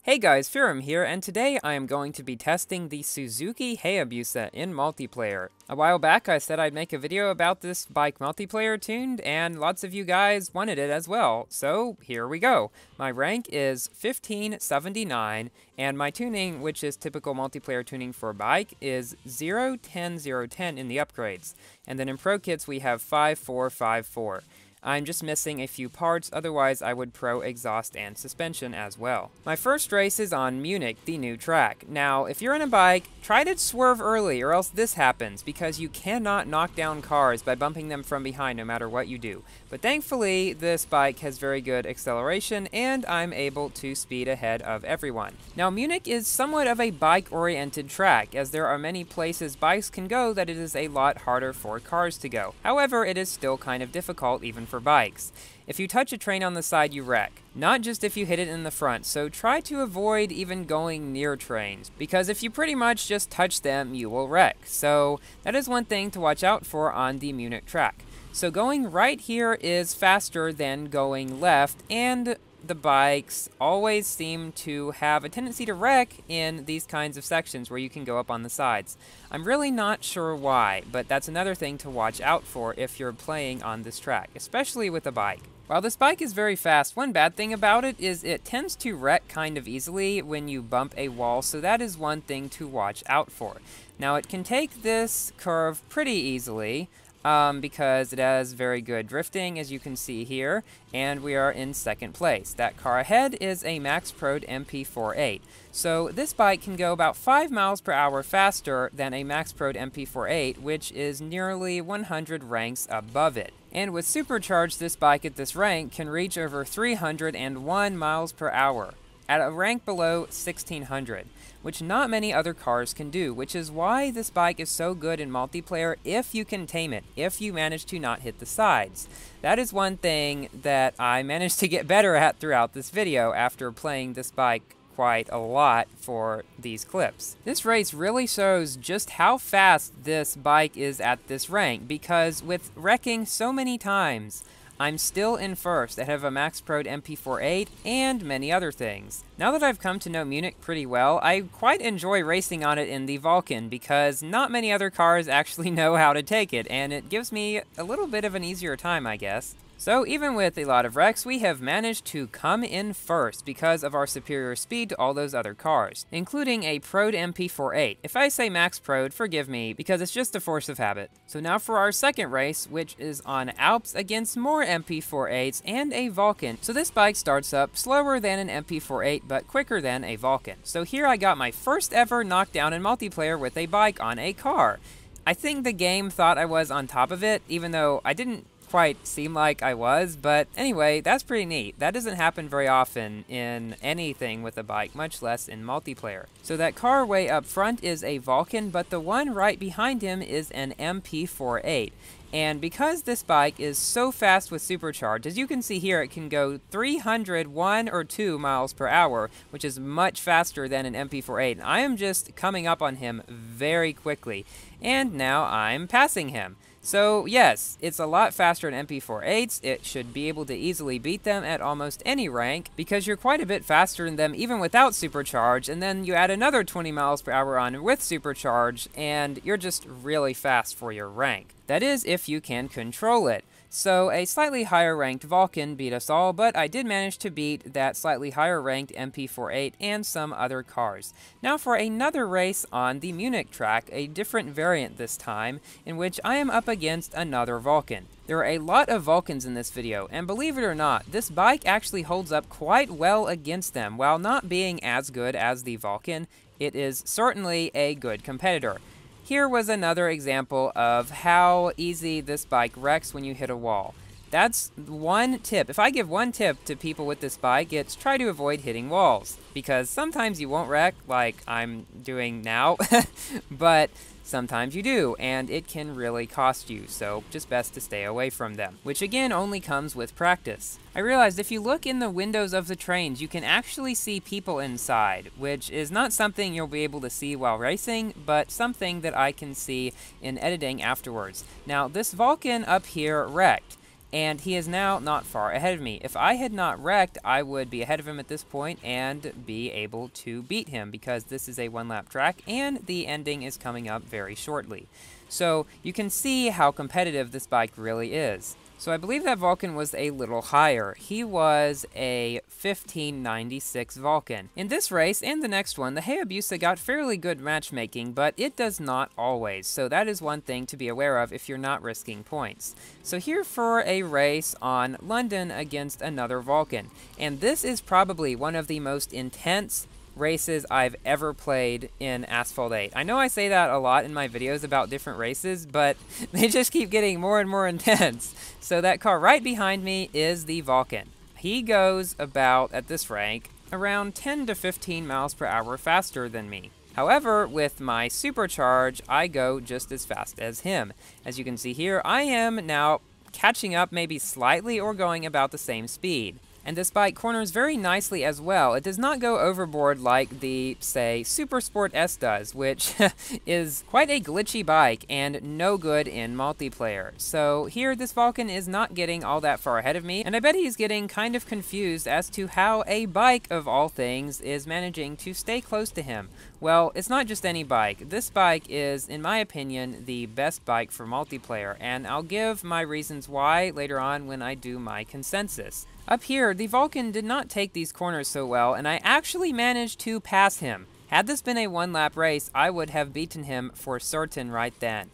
Hey guys, Firam here, and today I am going to be testing the Suzuki Hayabusa in multiplayer. A while back I said I'd make a video about this bike multiplayer tuned, and lots of you guys wanted it as well, so here we go. My rank is 1579, and my tuning, which is typical multiplayer tuning for a bike, is 0, 10, 0, 10 in the upgrades. And then in Pro Kits we have 5, 4, 5, 4. I'm just missing a few parts, otherwise I would pro exhaust and suspension as well. My first race is on Munich, the new track. Now, if you're on a bike, try to swerve early or else this happens, because you cannot knock down cars by bumping them from behind no matter what you do. But thankfully, this bike has very good acceleration and I'm able to speed ahead of everyone. Now, Munich is somewhat of a bike-oriented track, as there are many places bikes can go that it is a lot harder for cars to go. However, it is still kind of difficult even for bikes. If you touch a train on the side, you wreck. Not just if you hit it in the front, so try to avoid even going near trains, because if you pretty much just touch them, you will wreck. So that is one thing to watch out for on the Munich track. So going right here is faster than going left, and the bikes always seem to have a tendency to wreck in these kinds of sections where you can go up on the sides. I'm really not sure why, but that's another thing to watch out for if you're playing on this track, especially with a bike. While this bike is very fast, one bad thing about it is it tends to wreck kind of easily when you bump a wall, so that is one thing to watch out for. Now, it can take this curve pretty easily, because it has very good drifting, as you can see here, and we are in second place. That car ahead is a Max Prod MP48. So this bike can go about 5 miles per hour faster than a Max Prod MP48, which is nearly 100 ranks above it. And with supercharged, this bike at this rank can reach over 301 miles per hour at a rank below 1600, which not many other cars can do, which is why this bike is so good in multiplayer if you can tame it, if you manage to not hit the sides. That is one thing that I managed to get better at throughout this video after playing this bike quite a lot for these clips. This race really shows just how fast this bike is at this rank, because with wrecking so many times, I'm still in first ahead of a Max Prod MP48 and many other things. Now that I've come to know Munich pretty well, I quite enjoy racing on it in the Vulcan, because not many other cars actually know how to take it, and it gives me a little bit of an easier time, I guess. So even with a lot of wrecks, we have managed to come in first because of our superior speed to all those other cars, including a Prod MP48. If I say Max Prod, forgive me, because it's just a force of habit. So now for our second race, which is on Alps against more MP48s and a Vulcan. So this bike starts up slower than an MP48, but quicker than a Vulcan. So here I got my first ever knockdown in multiplayer with a bike on a car. I think the game thought I was on top of it, even though I didn't quite seem like I was, but anyway, that's pretty neat. That doesn't happen very often in anything with a bike, much less in multiplayer. So that car way up front is a Vulcan, but the one right behind him is an MP48. And because this bike is so fast with supercharged, as you can see here, it can go 301 or 2 miles per hour, which is much faster than an MP48. And I am just coming up on him very quickly, and now I'm passing him. So yes, it's a lot faster than MP48s. It should be able to easily beat them at almost any rank, because you're quite a bit faster than them even without supercharge, and then you add another 20 miles per hour on with supercharge, and you're just really fast for your rank. That is, if you can control it. So a slightly higher ranked Vulcan beat us all, but I did manage to beat that slightly higher ranked MP48 and some other cars. Now for another race on the Munich track, a different variant this time, in which I am up against another Vulcan. There are a lot of Vulcans in this video, and believe it or not, this bike actually holds up quite well against them. While not being as good as the Vulcan, it is certainly a good competitor. Here was another example of how easy this bike wrecks when you hit a wall. That's one tip. If I give one tip to people with this bike, it's try to avoid hitting walls, because sometimes you won't wreck like I'm doing now, but sometimes you do, and it can really cost you, so just best to stay away from them, which again only comes with practice. I realized if you look in the windows of the trains, you can actually see people inside, which is not something you'll be able to see while racing, but something that I can see in editing afterwards. Now, this Vulcan up here wrecked, and he is now not far ahead of me. If I had not wrecked, I would be ahead of him at this point and be able to beat him, because this is a one-lap track and the ending is coming up very shortly. So you can see how competitive this bike really is. So I believe that Vulcan was a little higher. He was a 1596 Vulcan. In this race and the next one, the Hayabusa got fairly good matchmaking, but it does not always. So that is one thing to be aware of if you're not risking points. So here for a race on London against another Vulcan. And this is probably one of the most intense races I've ever played in Asphalt 8. I know I say that a lot in my videos about different races, but they just keep getting more and more intense. So that car right behind me is the Vulcan. He goes about, at this rank, around 10 to 15 miles per hour faster than me. However, with my supercharge, I go just as fast as him. As you can see here, I am now catching up maybe slightly or going about the same speed. And this bike corners very nicely as well. It does not go overboard like the, say, Super Sport S does, which is quite a glitchy bike and no good in multiplayer. So here, this Vulcan is not getting all that far ahead of me, and I bet he's getting kind of confused as to how a bike, of all things, is managing to stay close to him. Well, it's not just any bike. This bike is, in my opinion, the best bike for multiplayer, and I'll give my reasons why later on when I do my consensus. Up here, the Vulcan did not take these corners so well, and I actually managed to pass him. Had this been a one-lap race, I would have beaten him for certain right then.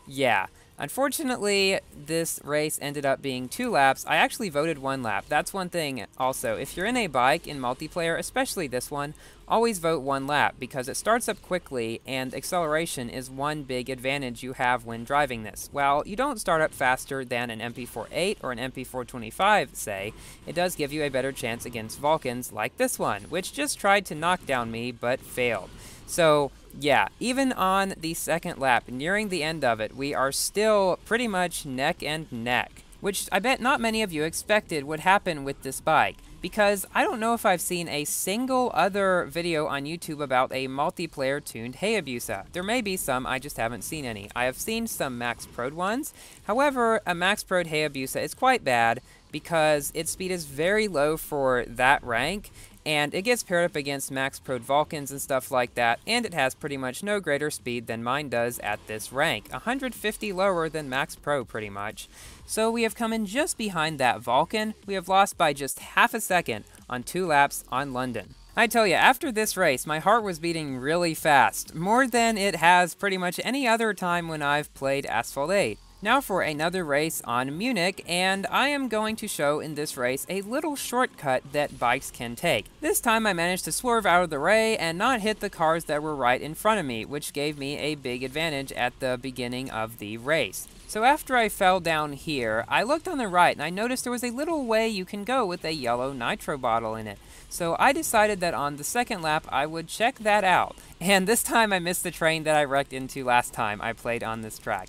Yeah. Unfortunately, this race ended up being 2 laps. I actually voted 1 lap. That's one thing also. If you're in a bike in multiplayer, especially this one, always vote 1 lap because it starts up quickly and acceleration is one big advantage you have when driving this. While you don't start up faster than an MP4-8 or an MP4-25, say, it does give you a better chance against Vulcans like this one, which just tried to knock down me but failed. So, yeah, even on the second lap, nearing the end of it, we are still pretty much neck and neck, which I bet not many of you expected would happen with this bike, because I don't know if I've seen a single other video on YouTube about a multiplayer-tuned Hayabusa. There may be some, I just haven't seen any. I have seen some Max Pro'd ones. However, a Max Pro'd Hayabusa is quite bad because its speed is very low for that rank, and it gets paired up against Max Pro'd Vulcans and stuff like that, and it has pretty much no greater speed than mine does at this rank. 150 lower than Max Pro, pretty much. So we have come in just behind that Vulcan. We have lost by just half a second on 2 laps on London. I tell you, after this race, my heart was beating really fast, more than it has pretty much any other time when I've played Asphalt 8. Now for another race on Munich, and I am going to show in this race a little shortcut that bikes can take. This time I managed to swerve out of the way and not hit the cars that were right in front of me, which gave me a big advantage at the beginning of the race. So after I fell down here, I looked on the right and I noticed there was a little way you can go with a yellow nitro bottle in it. So I decided that on the second lap I would check that out. And this time I missed the train that I wrecked into last time I played on this track.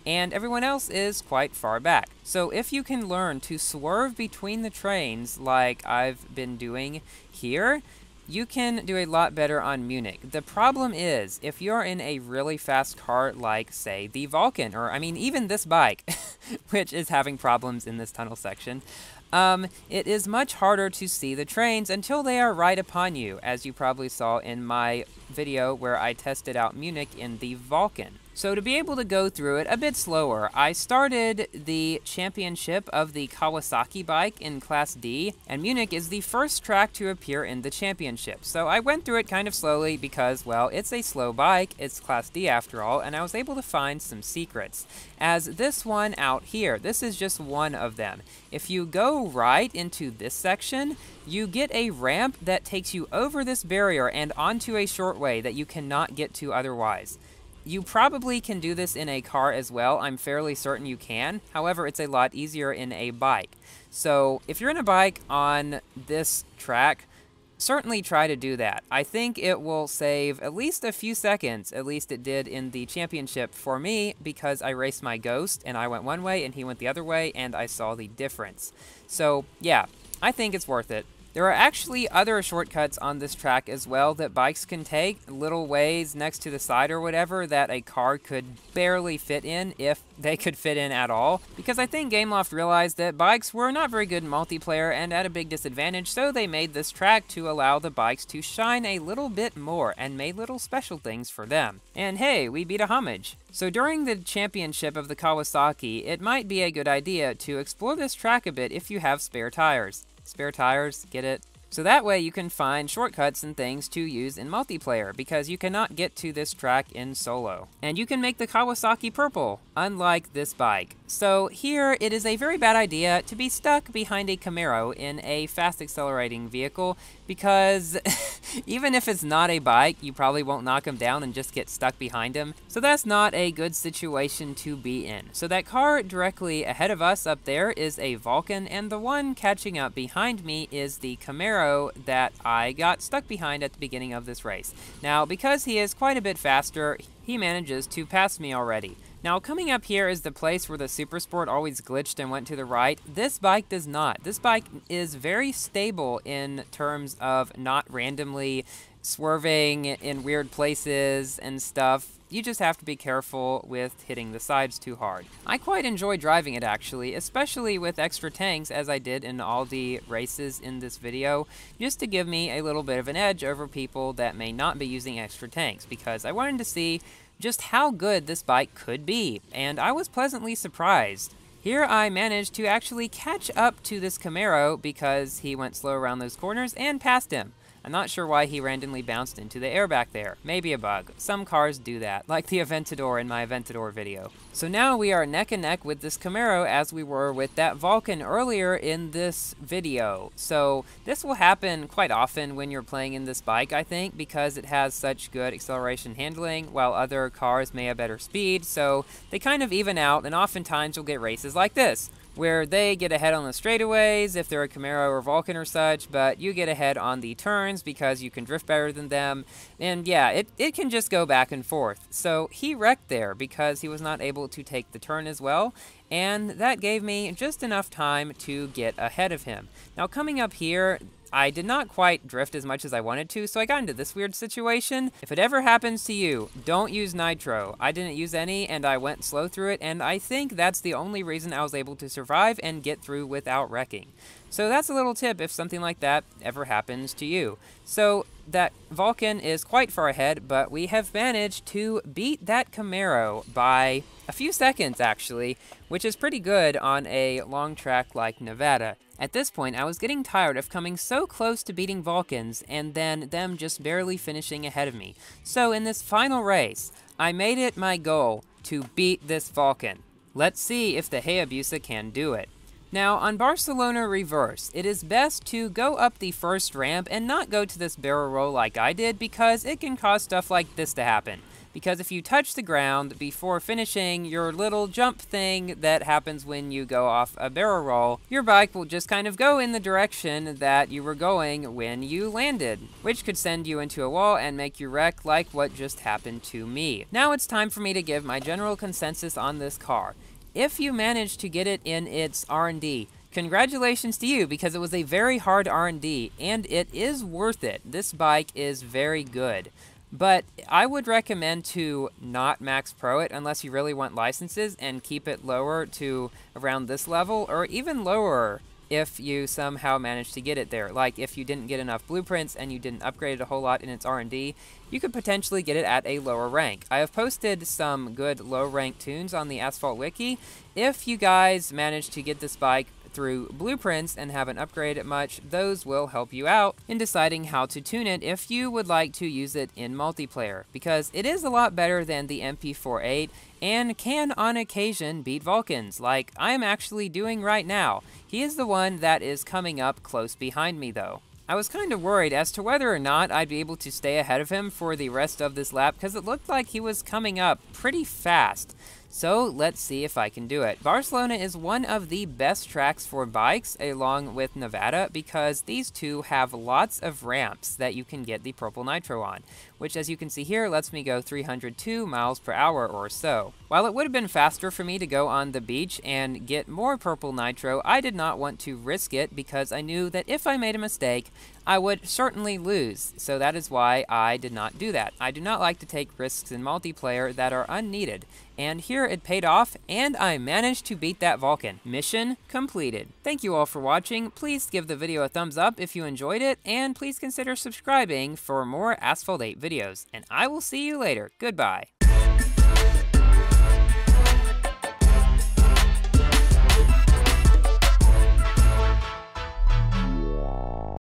And everyone else is quite far back. So if you can learn to swerve between the trains like I've been doing here, you can do a lot better on Munich. The problem is, if you're in a really fast car like, say, the Vulcan, or I mean even this bike, which is having problems in this tunnel section, it is much harder to see the trains until they are right upon you, as you probably saw in my video where I tested out Munich in the Vulcan. So to be able to go through it a bit slower, I started the championship of the Kawasaki bike in Class D, and Munich is the first track to appear in the championship. So I went through it kind of slowly because, well, it's a slow bike, it's Class D after all, and I was able to find some secrets. As this one out here, this is just one of them. If you go right into this section, you get a ramp that takes you over this barrier and onto a short way that you cannot get to otherwise. You probably can do this in a car as well. I'm fairly certain you can. However, it's a lot easier in a bike. So if you're in a bike on this track, certainly try to do that. I think it will save at least a few seconds. At least it did in the championship for me, because I raced my Ghost and I went one way and he went the other way and I saw the difference. So yeah, I think it's worth it. There are actually other shortcuts on this track as well that bikes can take, little ways next to the side or whatever that a car could barely fit in if they could fit in at all, because I think Gameloft realized that bikes were not very good in multiplayer and at a big disadvantage, so they made this track to allow the bikes to shine a little bit more and made little special things for them. And hey, we beat a homage. So during the championship of the Kawasaki, it might be a good idea to explore this track a bit if you have spare tires. Spare tires, get it? So that way you can find shortcuts and things to use in multiplayer, because you cannot get to this track in solo. And you can make the Kawasaki purple, unlike this bike. So here, it is a very bad idea to be stuck behind a Camaro in a fast accelerating vehicle, because even if it's not a bike, you probably won't knock him down and just get stuck behind him. So that's not a good situation to be in. So that car directly ahead of us up there is a Vulcan, and the one catching up behind me is the Camaro that I got stuck behind at the beginning of this race. Now, because he is quite a bit faster, he manages to pass me already. Now, coming up here is the place where the Super Sport always glitched and went to the right. This bike does not. This bike is very stable in terms of not randomly swerving in weird places and stuff. You just have to be careful with hitting the sides too hard. I quite enjoy driving it actually, especially with extra tanks as I did in all the races in this video, just to give me a little bit of an edge over people that may not be using extra tanks, because I wanted to see just how good this bike could be, and I was pleasantly surprised. Here I managed to actually catch up to this Camaro because he went slow around those corners and passed him. I'm not sure why he randomly bounced into the air back there. Maybe a bug. Some cars do that, like the Aventador in my Aventador video. So now we are neck and neck with this Camaro as we were with that Vulcan earlier in this video. So this will happen quite often when you're playing in this bike, I think, because it has such good acceleration handling, while other cars may have better speed. So they kind of even out, and oftentimes you'll get races like this, where they get ahead on the straightaways if they're a Camaro or Vulcan or such, but you get ahead on the turns because you can drift better than them. And yeah, it can just go back and forth. So he wrecked there because he was not able to take the turn as well, and that gave me just enough time to get ahead of him. Now coming up here, I did not quite drift as much as I wanted to, so I got into this weird situation. If it ever happens to you, don't use nitro. I didn't use any, and I went slow through it, and I think that's the only reason I was able to survive and get through without wrecking. So that's a little tip if something like that ever happens to you. So that Vulcan is quite far ahead, but we have managed to beat that Camaro by a few seconds, actually, which is pretty good on a long track like Nevada. At this point, I was getting tired of coming so close to beating Vulcans and then them just barely finishing ahead of me. So in this final race, I made it my goal to beat this Vulcan. Let's see if the Hayabusa can do it. Now, on Barcelona Reverse, it is best to go up the first ramp and not go to this barrel roll like I did, because it can cause stuff like this to happen. Because if you touch the ground before finishing your little jump thing that happens when you go off a barrel roll, your bike will just kind of go in the direction that you were going when you landed, which could send you into a wall and make you wreck like what just happened to me. Now it's time for me to give my general consensus on this car. If you manage to get it in its R&D, congratulations to you, because it was a very hard R&D, and it is worth it. This bike is very good. But I would recommend to not max pro it unless you really want licenses, and keep it lower to around this level, or even lower if you somehow manage to get it there. Like if you didn't get enough blueprints and you didn't upgrade it a whole lot in its R&D, you could potentially get it at a lower rank. I have posted some good low rank tunes on the Asphalt wiki. If you guys manage to get this bike through blueprints and haven't upgraded it much, those will help you out in deciding how to tune it if you would like to use it in multiplayer, because it is a lot better than the MP48 and can on occasion beat Vulcans, like I am actually doing right now. He is the one that is coming up close behind me though. I was kind of worried as to whether or not I'd be able to stay ahead of him for the rest of this lap, because it looked like he was coming up pretty fast. So let's see if I can do it. Barcelona is one of the best tracks for bikes along with Nevada because these two have lots of ramps that you can get the purple nitro on, which as you can see here lets me go 302 miles per hour or so. While it would have been faster for me to go on the beach and get more purple nitro, I did not want to risk it because I knew that if I made a mistake, I would certainly lose, so that is why I did not do that. I do not like to take risks in multiplayer that are unneeded, and here it paid off, and I managed to beat that Vulcan. Mission completed. Thank you all for watching. Please give the video a thumbs up if you enjoyed it, and please consider subscribing for more Asphalt 8 videos, and I will see you later. Goodbye.